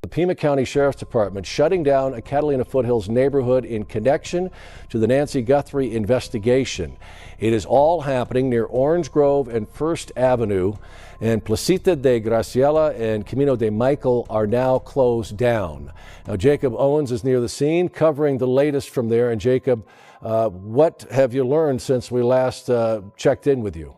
The Pima County Sheriff's Department shutting down a Catalina Foothills neighborhood in connection to the Nancy Guthrie investigation. It is all happening near Orange Grove and First Avenue, and Placita de Graciela and Camino de Michael are now closed down. Now, Jacob Owens is near the scene covering the latest from there. And Jacob, what have you learned since we last checked in with you?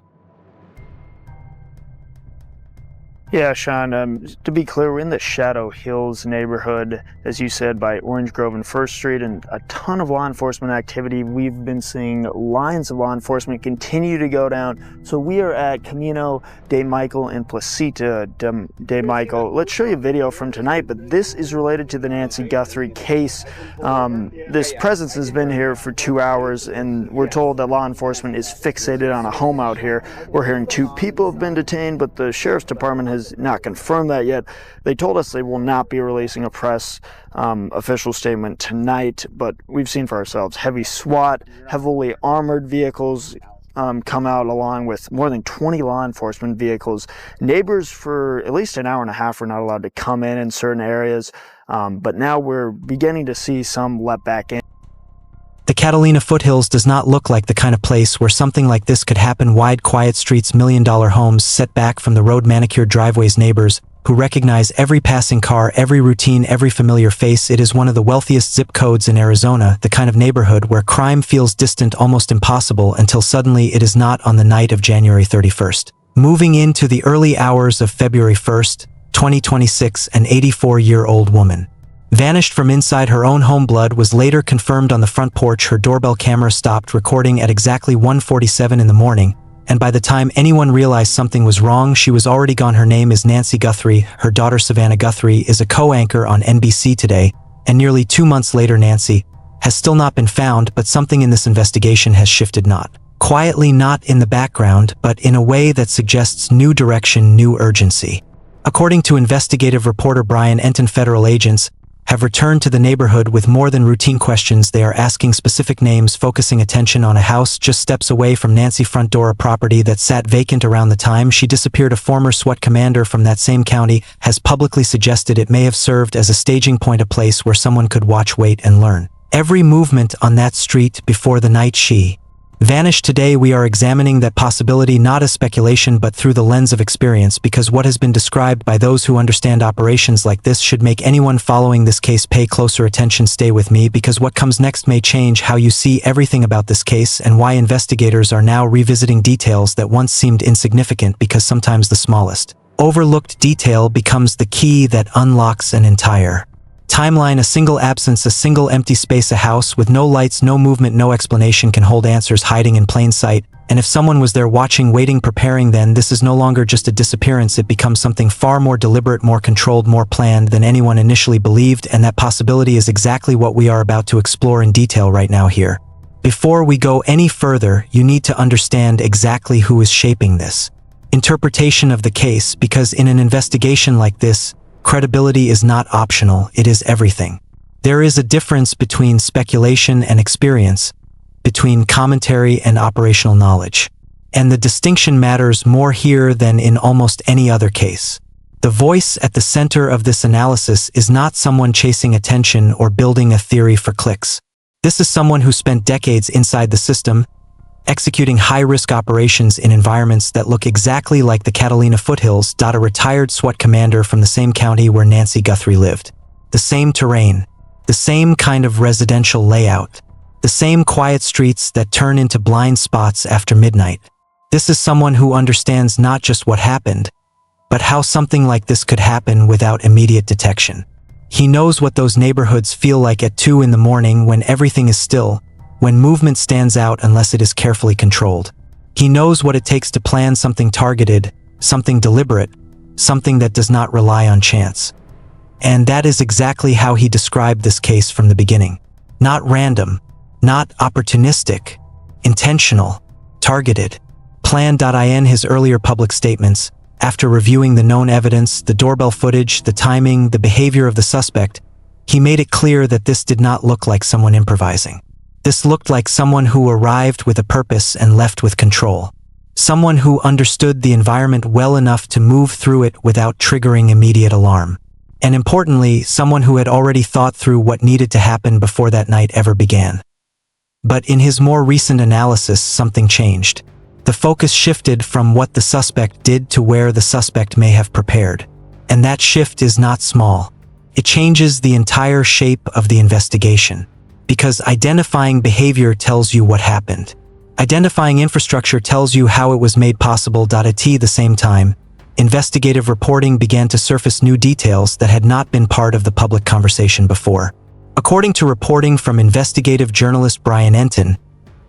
Yeah, Sean, to be clear, we're in the Shadow Hills neighborhood, as you said, by Orange Grove and First Street, and a ton of law enforcement activity. We've been seeing lines of law enforcement continue to go down. So we are at Camino de Michael and Placita de Michael. Let's show you a video from tonight, but this is related to the Nancy Guthrie case. This presence has been here for 2 hours, and we're told that law enforcement is fixated on a home out here. We're hearing 2 people have been detained, but the Sheriff's Department has not confirmed that yet. They told us they will not be releasing a press official statement tonight, but we've seen for ourselves heavy SWAT, heavily armored vehicles come out, along with more than 20 law enforcement vehicles. Neighbors for at least an hour and a half were not allowed to come in certain areas, but now we're beginning to see some let back in. The Catalina Foothills does not look like the kind of place where something like this could happen. Wide, quiet streets, million-dollar homes set back from the road, manicured driveways, neighbors who recognize every passing car, every routine, every familiar face. It is one of the wealthiest zip codes in Arizona, the kind of neighborhood where crime feels distant, almost impossible, until suddenly it is not. On the night of January 31st. Moving into the early hours of February 1st, 2026, an 84-year-old woman vanished from inside her own home. Blood was later confirmed on the front porch. Her doorbell camera stopped recording at exactly 1:47 in the morning, and by the time anyone realized something was wrong, she was already gone. Her name is Nancy Guthrie. Her daughter Savannah Guthrie is a co-anchor on NBC Today, and nearly 2 months later Nancy has still not been found, but something in this investigation has shifted, not quietly, not in the background, but in a way that suggests new direction, new urgency. According to investigative reporter Brian Entin, federal agents have returned to the neighborhood with more than routine questions. They are asking specific names, focusing attention on a house just steps away from Nancy's front door, a property that sat vacant around the time she disappeared. A former SWAT commander from that same county has publicly suggested it may have served as a staging point, a place where someone could watch, wait, and learn every movement on that street before the night she vanished. Today we are examining that possibility, not as speculation but through the lens of experience, because what has been described by those who understand operations like this should make anyone following this case pay closer attention. Stay with me, because what comes next may change how you see everything about this case, and why investigators are now revisiting details that once seemed insignificant, because sometimes the smallest overlooked detail becomes the key that unlocks an entire timeline. A single absence, a single empty space, a house with no lights, no movement, no explanation can hold answers hiding in plain sight. And if someone was there watching, waiting, preparing, then this is no longer just a disappearance. It becomes something far more deliberate, more controlled, more planned than anyone initially believed, and that possibility is exactly what we are about to explore in detail right now here. Before we go any further, you need to understand exactly who is shaping this interpretation of the case, because in an investigation like this, credibility is not optional, it is everything. There is a difference between speculation and experience, between commentary and operational knowledge. And the distinction matters more here than in almost any other case. The voice at the center of this analysis is not someone chasing attention or building a theory for clicks. This is someone who spent decades inside the system, executing high-risk operations in environments that look exactly like the Catalina Foothills. A retired SWAT commander from the same county where Nancy Guthrie lived. The same terrain, the same kind of residential layout, the same quiet streets that turn into blind spots after midnight. This is someone who understands not just what happened, but how something like this could happen without immediate detection. He knows what those neighborhoods feel like at 2 in the morning, when everything is still, when movement stands out unless it is carefully controlled. He knows what it takes to plan something targeted, something deliberate, something that does not rely on chance. And that is exactly how he described this case from the beginning. Not random, not opportunistic, intentional, targeted, planned. In his earlier public statements, after reviewing the known evidence, the doorbell footage, the timing, the behavior of the suspect, he made it clear that this did not look like someone improvising. This looked like someone who arrived with a purpose and left with control. Someone who understood the environment well enough to move through it without triggering immediate alarm. And importantly, someone who had already thought through what needed to happen before that night ever began. But in his more recent analysis, something changed. The focus shifted from what the suspect did to where the suspect may have prepared. And that shift is not small. It changes the entire shape of the investigation. Because identifying behavior tells you what happened. Identifying infrastructure tells you how it was made possible. At the same time, investigative reporting began to surface new details that had not been part of the public conversation before. According to reporting from investigative journalist Brian Entin,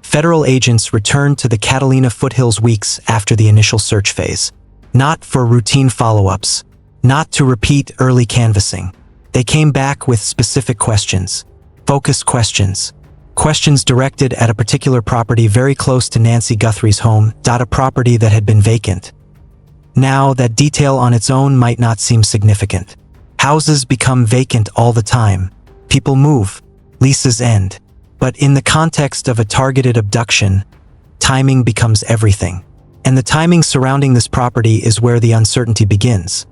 federal agents returned to the Catalina Foothills weeks after the initial search phase. Not for routine follow-ups, not to repeat early canvassing. They came back with specific questions, focused questions. Questions directed at a particular property very close to Nancy Guthrie's home, a property that had been vacant. Now, that detail on its own might not seem significant. Houses become vacant all the time. People move. Leases end. But in the context of a targeted abduction, timing becomes everything. And the timing surrounding this property is where the uncertainty begins.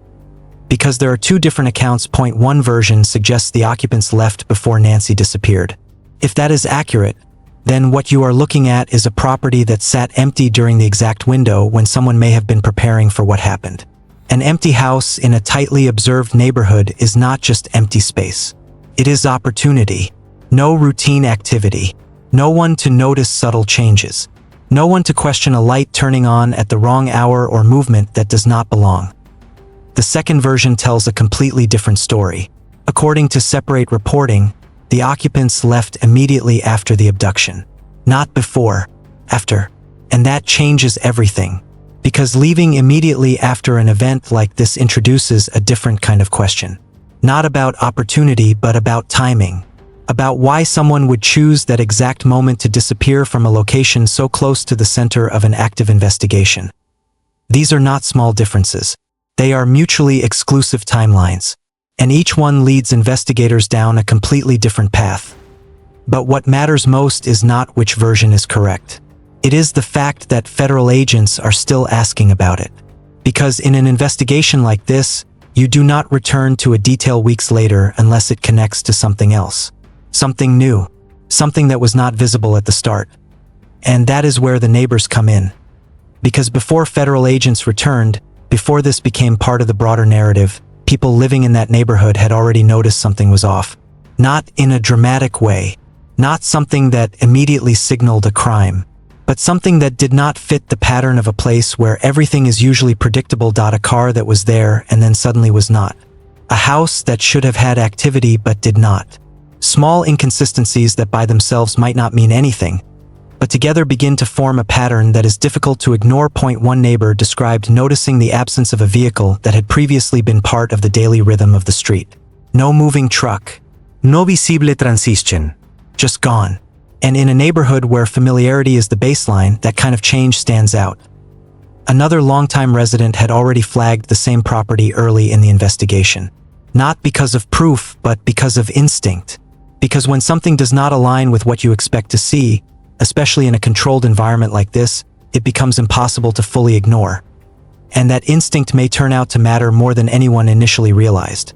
Because there are two different accounts. Point one version suggests the occupants left before Nancy disappeared. If that is accurate, then what you are looking at is a property that sat empty during the exact window when someone may have been preparing for what happened. An empty house in a tightly observed neighborhood is not just empty space. It is opportunity. No routine activity. No one to notice subtle changes. No one to question a light turning on at the wrong hour or movement that does not belong. The second version tells a completely different story. According to separate reporting, the occupants left immediately after the abduction. Not before, after. And that changes everything. Because leaving immediately after an event like this introduces a different kind of question. Not about opportunity, but about timing. About why someone would choose that exact moment to disappear from a location so close to the center of an active investigation. These are not small differences. They are mutually exclusive timelines. And each one leads investigators down a completely different path. But what matters most is not which version is correct. It is the fact that federal agents are still asking about it. Because in an investigation like this, you do not return to a detail weeks later unless it connects to something else. Something new. Something that was not visible at the start. And that is where the neighbors come in. Because before federal agents returned, before this became part of the broader narrative, people living in that neighborhood had already noticed something was off. Not in a dramatic way. Not something that immediately signaled a crime. But something that did not fit the pattern of a place where everything is usually predictable. A car that was there and then suddenly was not. A house that should have had activity but did not. Small inconsistencies that by themselves might not mean anything, but together begin to form a pattern that is difficult to ignore. Point one neighbor described noticing the absence of a vehicle that had previously been part of the daily rhythm of the street. No moving truck. No visible transition. Just gone. And in a neighborhood where familiarity is the baseline, that kind of change stands out. Another longtime resident had already flagged the same property early in the investigation. Not because of proof, but because of instinct. Because when something does not align with what you expect to see, especially in a controlled environment like this, it becomes impossible to fully ignore. And that instinct may turn out to matter more than anyone initially realized.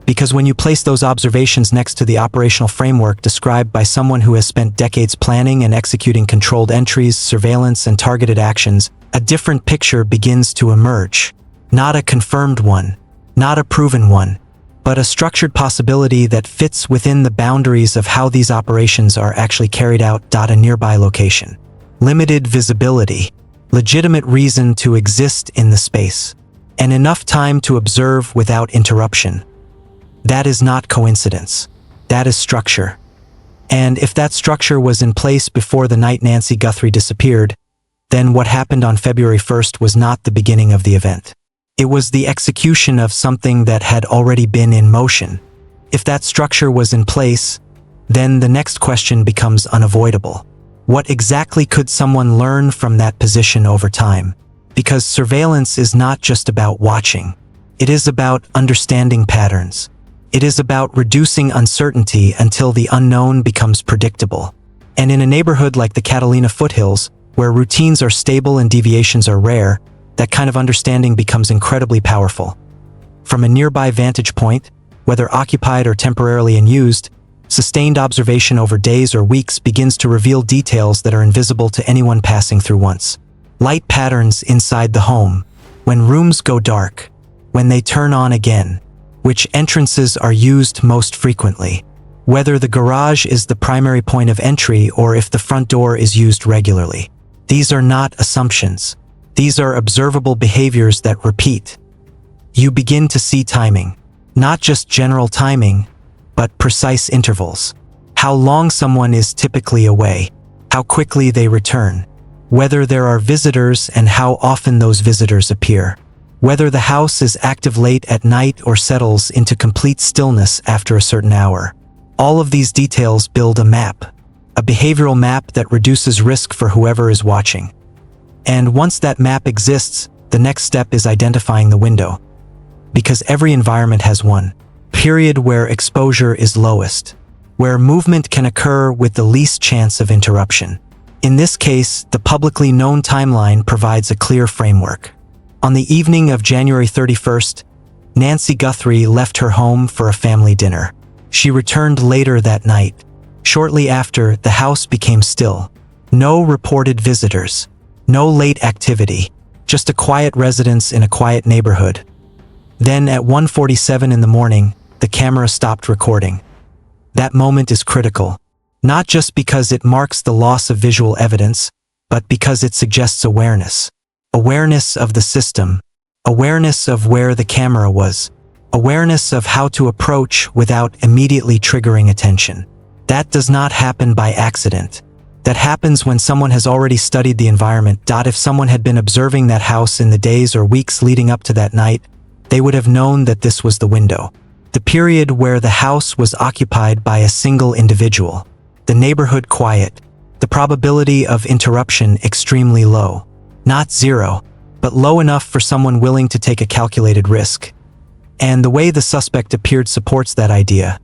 Because when you place those observations next to the operational framework described by someone who has spent decades planning and executing controlled entries, surveillance, and targeted actions, a different picture begins to emerge. Not a confirmed one, not a proven one, but a structured possibility that fits within the boundaries of how these operations are actually carried out. A nearby location. Limited visibility. Legitimate reason to exist in the space. And enough time to observe without interruption. That is not coincidence. That is structure. And if that structure was in place before the night Nancy Guthrie disappeared, then what happened on February 1st was not the beginning of the event. It was the execution of something that had already been in motion. If that structure was in place, then the next question becomes unavoidable. What exactly could someone learn from that position over time? Because surveillance is not just about watching. It is about understanding patterns. It is about reducing uncertainty until the unknown becomes predictable. And in a neighborhood like the Catalina Foothills, where routines are stable and deviations are rare, that kind of understanding becomes incredibly powerful. From a nearby vantage point, whether occupied or temporarily unused, sustained observation over days or weeks begins to reveal details that are invisible to anyone passing through once. Light patterns inside the home, when rooms go dark, when they turn on again, which entrances are used most frequently, whether the garage is the primary point of entry or if the front door is used regularly. These are not assumptions. These are observable behaviors that repeat. You begin to see timing, not just general timing, but precise intervals. How long someone is typically away, how quickly they return, whether there are visitors and how often those visitors appear, whether the house is active late at night or settles into complete stillness after a certain hour. All of these details build a map, a behavioral map that reduces risk for whoever is watching. And once that map exists, the next step is identifying the window. Because every environment has one period where exposure is lowest, where movement can occur with the least chance of interruption. In this case, the publicly known timeline provides a clear framework. On the evening of January 31st, Nancy Guthrie left her home for a family dinner. She returned later that night. Shortly after, the house became still. No reported visitors. No late activity. Just a quiet residence in a quiet neighborhood. Then at 1:47 in the morning, the camera stopped recording. That moment is critical. Not just because it marks the loss of visual evidence, but because it suggests awareness. Awareness of the system. Awareness of where the camera was. Awareness of how to approach without immediately triggering attention. That does not happen by accident. That happens when someone has already studied the environment. If someone had been observing that house in the days or weeks leading up to that night, they would have known that this was the window. The period where the house was occupied by a single individual. The neighborhood quiet. The probability of interruption extremely low. Not zero, but low enough for someone willing to take a calculated risk. And the way the suspect appeared supports that idea.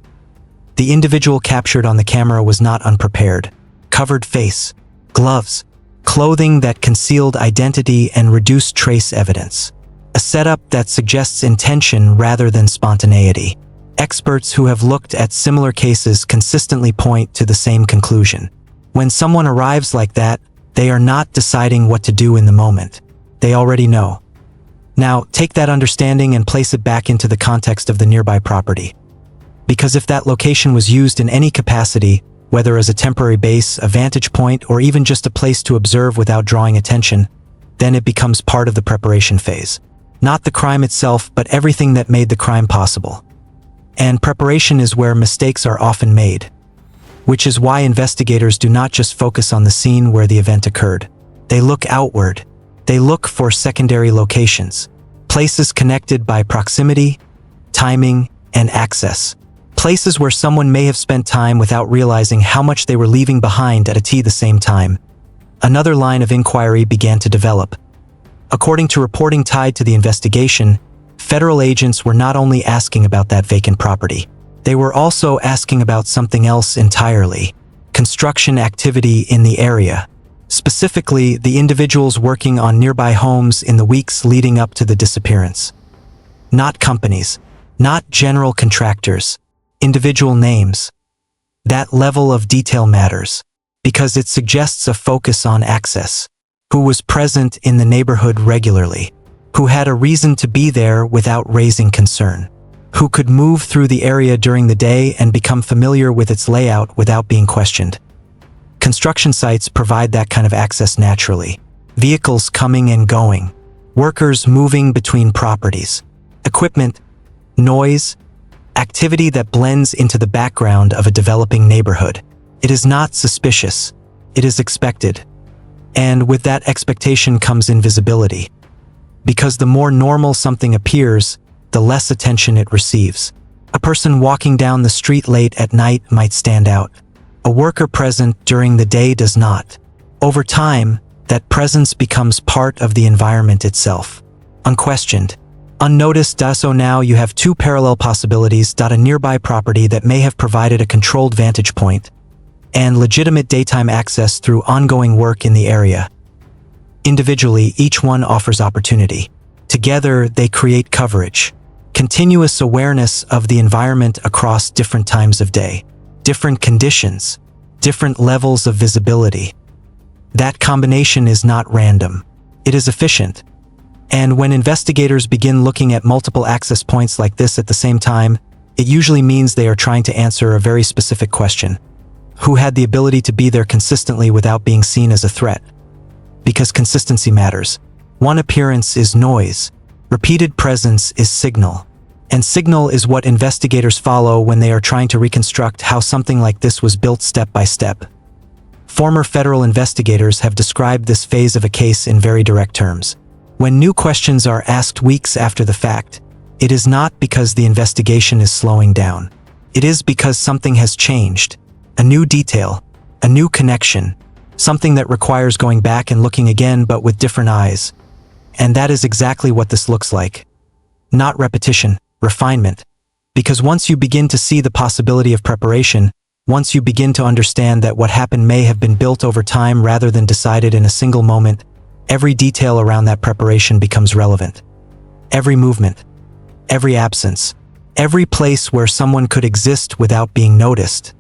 The individual captured on the camera was not unprepared. Covered face, gloves, clothing that concealed identity and reduced trace evidence. A setup that suggests intention rather than spontaneity. Experts who have looked at similar cases consistently point to the same conclusion. When someone arrives like that, they are not deciding what to do in the moment. They already know. Now, take that understanding and place it back into the context of the nearby property. Because if that location was used in any capacity, whether as a temporary base, a vantage point, or even just a place to observe without drawing attention, then it becomes part of the preparation phase. Not the crime itself, but everything that made the crime possible. And preparation is where mistakes are often made. Which is why investigators do not just focus on the scene where the event occurred. They look outward. They look for secondary locations. Places connected by proximity, timing, and access. Places where someone may have spent time without realizing how much they were leaving behind at the same time. Another line of inquiry began to develop. According to reporting tied to the investigation, federal agents were not only asking about that vacant property, they were also asking about something else entirely: construction activity in the area. Specifically, the individuals working on nearby homes in the weeks leading up to the disappearance. Not companies, not general contractors, individual names. That level of detail matters, because it suggests a focus on access. Who was present in the neighborhood regularly, who had a reason to be there without raising concern, who could move through the area during the day and become familiar with its layout without being questioned. Construction sites provide that kind of access naturally. Vehicles coming and going, workers moving between properties, equipment, noise, activity that blends into the background of a developing neighborhood. It is not suspicious, it is expected. And with that expectation comes invisibility. Because the more normal something appears, the less attention it receives. A person walking down the street late at night might stand out. A worker present during the day does not. Over time, that presence becomes part of the environment itself. Unquestioned. Unnoticed. So now you have two parallel possibilities. A nearby property that may have provided a controlled vantage point, and legitimate daytime access through ongoing work in the area. Individually, each one offers opportunity. Together, they create coverage. continuous awareness of the environment across different times of day, different conditions, different levels of visibility. That combination is not random. It is efficient. And when investigators begin looking at multiple access points like this at the same time, it usually means they are trying to answer a very specific question. Who had the ability to be there consistently without being seen as a threat? Because consistency matters. One appearance is noise. Repeated presence is signal. And signal is what investigators follow when they are trying to reconstruct how something like this was built step by step. Former federal investigators have described this phase of a case in very direct terms. When new questions are asked weeks after the fact, it is not because the investigation is slowing down. It is because something has changed. A new detail, a new connection, something that requires going back and looking again but with different eyes. And that is exactly what this looks like. Not repetition, refinement. Because once you begin to see the possibility of preparation, once you begin to understand that what happened may have been built over time rather than decided in a single moment, every detail around that preparation becomes relevant. Every movement, every absence, every place where someone could exist without being noticed.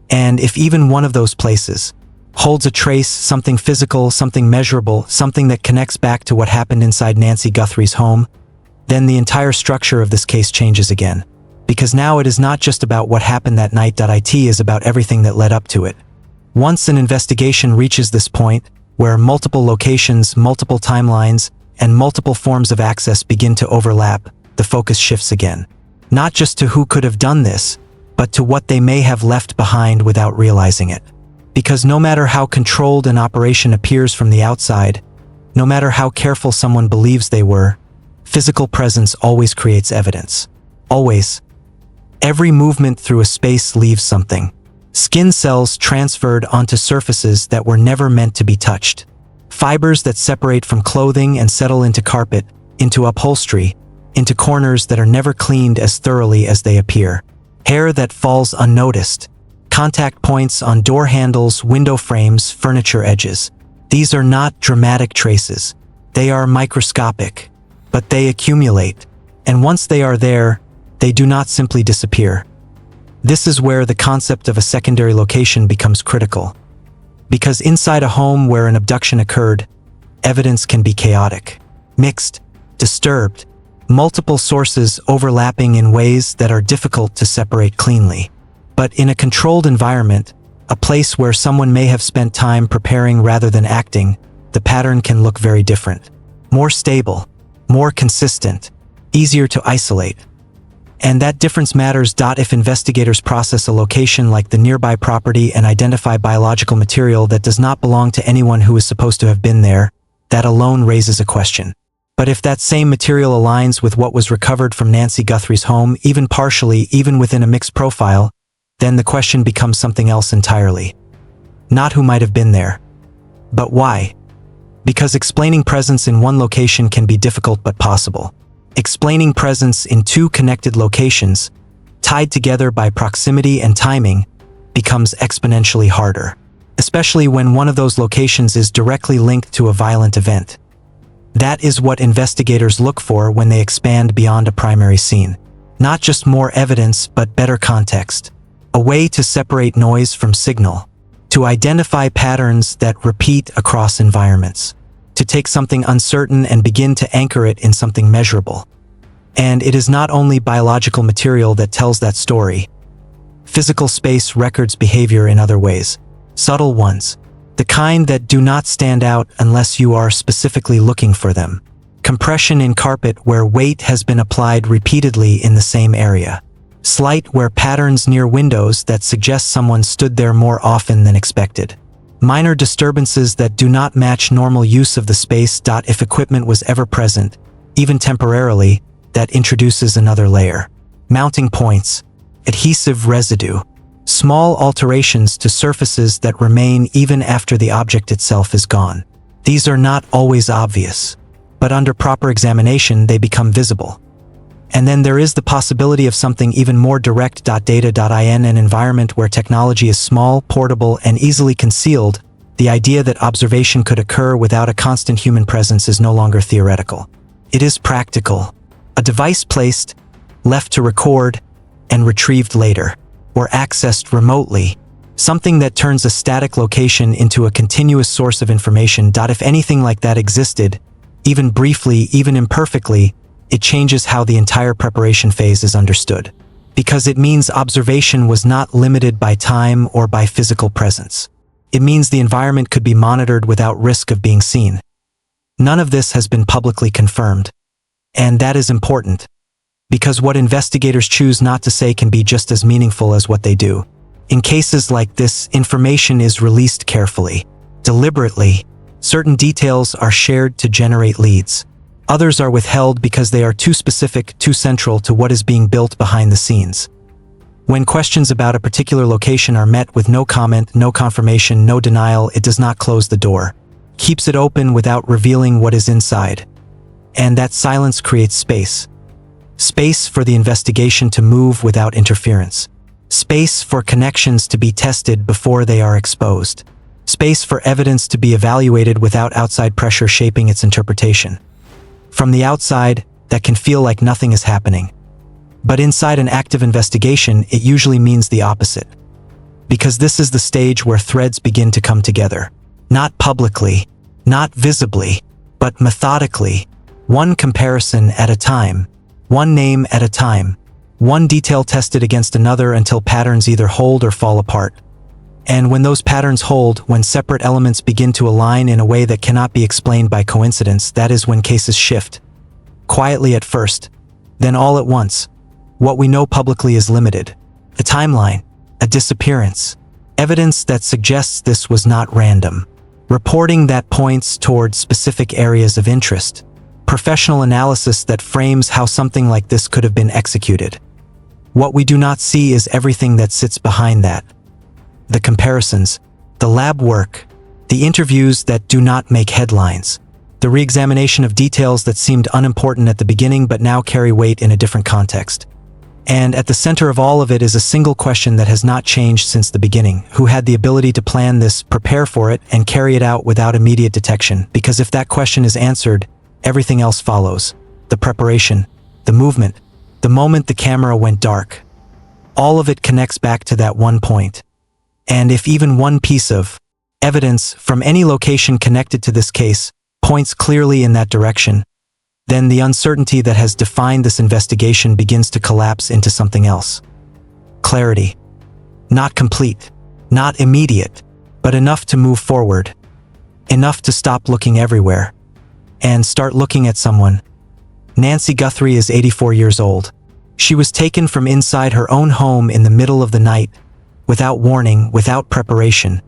And if even one of those places holds a trace, something physical, something measurable, something that connects back to what happened inside Nancy Guthrie's home, then the entire structure of this case changes again. Because now it is not just about what happened that night. It is about everything that led up to it. Once an investigation reaches this point, where multiple locations, multiple timelines, and multiple forms of access begin to overlap, the focus shifts again. Not just to who could have done this, but to what they may have left behind without realizing it. Because no matter how controlled an operation appears from the outside, no matter how careful someone believes they were, physical presence always creates evidence. Always. Every movement through a space leaves something. Skin cells transferred onto surfaces that were never meant to be touched. Fibers that separate from clothing and settle into carpet, into upholstery, into corners that are never cleaned as thoroughly as they appear. Hair that falls unnoticed. Contact points on door handles, window frames, furniture edges. These are not dramatic traces. They are microscopic, but they accumulate. And once they are there, they do not simply disappear. This is where the concept of a secondary location becomes critical. Because inside a home where an abduction occurred, evidence can be chaotic, mixed, disturbed, multiple sources overlapping in ways that are difficult to separate cleanly. But in a controlled environment, a place where someone may have spent time preparing rather than acting, the pattern can look very different. More stable, more consistent, easier to isolate. And that difference matters. If investigators process a location like the nearby property and identify biological material that does not belong to anyone who is supposed to have been there, that alone raises a question. But if that same material aligns with what was recovered from Nancy Guthrie's home, even partially, even within a mixed profile, then the question becomes something else entirely. Not who might have been there, but why. Because explaining presence in one location can be difficult but possible. Explaining presence in two connected locations, tied together by proximity and timing, becomes exponentially harder, especially when one of those locations is directly linked to a violent event. That is what investigators look for when they expand beyond a primary scene. Not just more evidence, but better context. A way to separate noise from signal. To identify patterns that repeat across environments. To take something uncertain and begin to anchor it in something measurable. And it is not only biological material that tells that story. Physical space records behavior in other ways. Subtle ones. The kind that do not stand out unless you are specifically looking for them. Compression in carpet where weight has been applied repeatedly in the same area. Slight wear patterns near windows that suggest someone stood there more often than expected. Minor disturbances that do not match normal use of the space. If equipment was ever present, even temporarily, that introduces another layer. Mounting points. Adhesive residue. Small alterations to surfaces that remain even after the object itself is gone. These are not always obvious, but under proper examination they become visible. And then there is the possibility of something even more direct. Data.in an environment where technology is small, portable, and easily concealed, the idea that observation could occur without a constant human presence is no longer theoretical. It is practical. A device placed, left to record, and retrieved later, or accessed remotely. Something that turns a static location into a continuous source of information. If anything like that existed, even briefly, even imperfectly, it changes how the entire preparation phase is understood. Because it means observation was not limited by time or by physical presence. It means the environment could be monitored without risk of being seen. None of this has been publicly confirmed. And that is important, because what investigators choose not to say can be just as meaningful as what they do. In cases like this, information is released carefully, deliberately. Certain details are shared to generate leads. Others are withheld because they are too specific, too central to what is being built behind the scenes. When questions about a particular location are met with no comment, no confirmation, no denial, it does not close the door. Keeps it open without revealing what is inside. And that silence creates space. Space for the investigation to move without interference. Space for connections to be tested before they are exposed. Space for evidence to be evaluated without outside pressure shaping its interpretation. From the outside, that can feel like nothing is happening. But inside an active investigation, it usually means the opposite. Because this is the stage where threads begin to come together. Not publicly, not visibly, but methodically. One comparison at a time. One name at a time. One detail tested against another until patterns either hold or fall apart. And when those patterns hold, when separate elements begin to align in a way that cannot be explained by coincidence, that is when cases shift. Quietly at first, then all at once. What we know publicly is limited. A timeline, a disappearance, evidence that suggests this was not random. Reporting that points toward specific areas of interest. Professional analysis that frames how something like this could have been executed. What we do not see is everything that sits behind that. The comparisons, the lab work, the interviews that do not make headlines, the re-examination of details that seemed unimportant at the beginning but now carry weight in a different context. And at the center of all of it is a single question that has not changed since the beginning. Who had the ability to plan this, prepare for it, and carry it out without immediate detection? Because if that question is answered, everything else follows. The preparation, the movement, the moment the camera went dark. All of it connects back to that one point. And if even one piece of evidence from any location connected to this case points clearly in that direction, then the uncertainty that has defined this investigation begins to collapse into something else. Clarity. Not complete, not immediate, but enough to move forward. Enough to stop looking everywhere and start looking at someone. Nancy Guthrie is 84 years old. She was taken from inside her own home in the middle of the night, without warning, without preparation,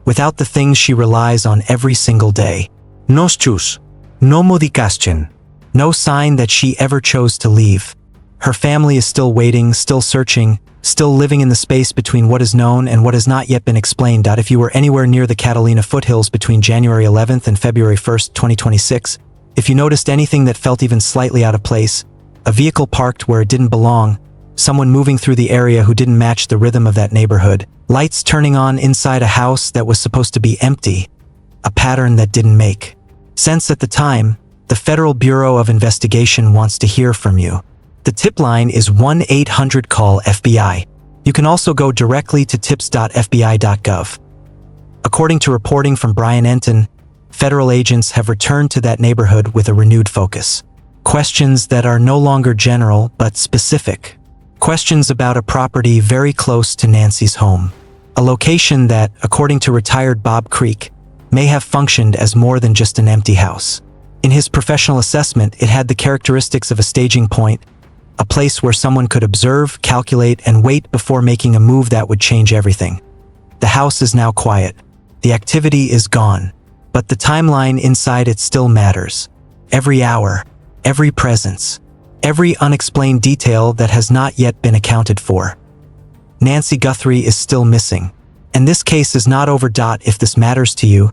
without the things she relies on every single day. Nos chus, no modikaschen. No sign that she ever chose to leave. Her family is still waiting, still searching, still living in the space between what is known and what has not yet been explained. If you were anywhere near the Catalina foothills between January 11th and February 1st, 2026, if you noticed anything that felt even slightly out of place, a vehicle parked where it didn't belong, someone moving through the area who didn't match the rhythm of that neighborhood, lights turning on inside a house that was supposed to be empty, a pattern that didn't make sense at the time, the Federal Bureau of Investigation wants to hear from you. The tip line is 1-800-CALL-FBI. You can also go directly to tips.fbi.gov. According to reporting from Brian Entin, federal agents have returned to that neighborhood with a renewed focus. Questions that are no longer general but specific. Questions about a property very close to Nancy's home. A location that, according to retired Bob Creek, may have functioned as more than just an empty house. In his professional assessment, it had the characteristics of a staging point, a place where someone could observe, calculate, and wait before making a move that would change everything. The house is now quiet. The activity is gone. But the timeline inside it still matters. Every hour, every presence, every unexplained detail that has not yet been accounted for. Nancy Guthrie is still missing. And this case is not over. If this matters to you,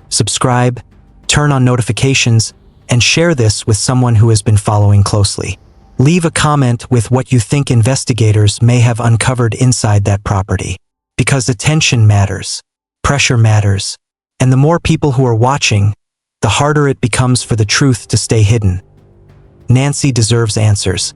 subscribe, turn on notifications, and share this with someone who has been following closely. Leave a comment with what you think investigators may have uncovered inside that property. Because attention matters, pressure matters, and the more people who are watching, the harder it becomes for the truth to stay hidden. Nancy deserves answers.